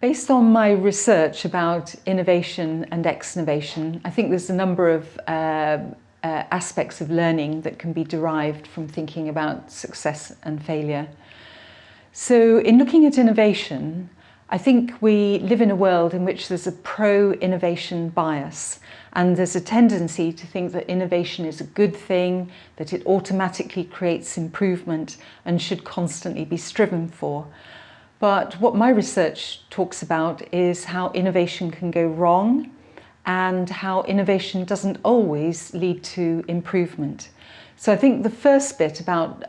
Based on my research about innovation and exnovation, I think there's a number of aspects of learning that can be derived from thinking about success and failure. So in looking at innovation, I think we live in a world in which there's a pro-innovation bias, and there's a tendency to think that innovation is a good thing, that it automatically creates improvement and should constantly be striven for. But what my research talks about is how innovation can go wrong and how innovation doesn't always lead to improvement. So I think the first bit about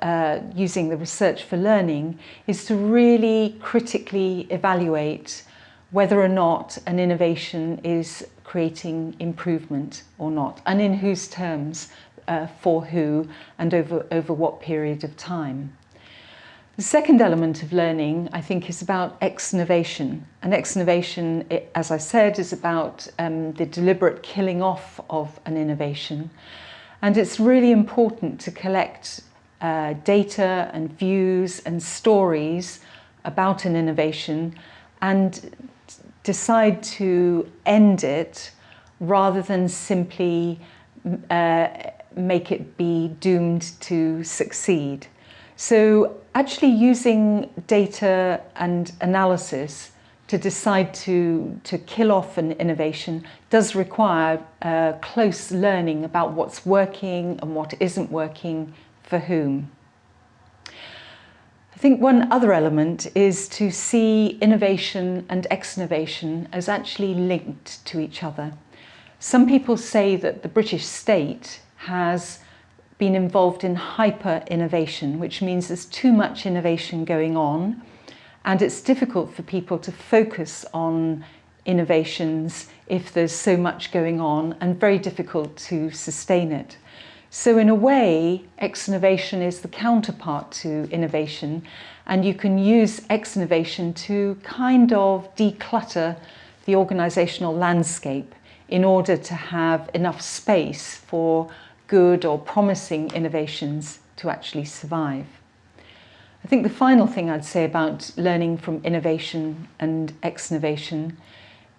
using the research for learning is to really critically evaluate whether or not an innovation is creating improvement or not, and in whose terms, for who, and over what period of time. The second element of learning, I think, is about exnovation. And exnovation, as I said, is about the deliberate killing off of an innovation. And it's really important to collect data and views and stories about an innovation and decide to end it rather than simply make it be doomed to succeed. So actually using data and analysis to decide to kill off an innovation does require close learning about what's working and what isn't working for whom. I think one other element is to see innovation and exnovation as actually linked to each other. Some people say that the British state has been involved in hyper-innovation, which means there's too much innovation going on, and it's difficult for people to focus on innovations if there's so much going on, and very difficult to sustain it. So in a way, exnovation is the counterpart to innovation, and you can use exnovation to kind of declutter the organisational landscape in order to have enough space for good or promising innovations to actually survive. I think the final thing I'd say about learning from innovation and exnovation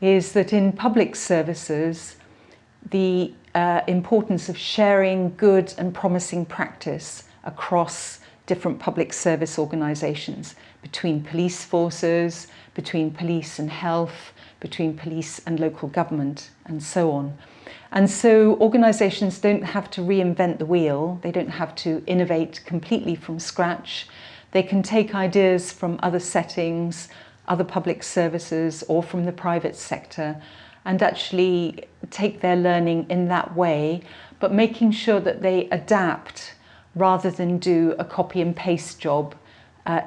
is that in public services, the importance of sharing good and promising practice across different public service organisations, between police forces, between police and health, between police and local government, and so on. And so organisations don't have to reinvent the wheel, they don't have to innovate completely from scratch. They can take ideas from other settings, other public services, or from the private sector, and actually take their learning in that way, but making sure that they adapt rather than do a copy and paste job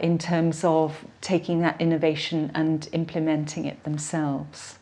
in terms of taking that innovation and implementing it themselves.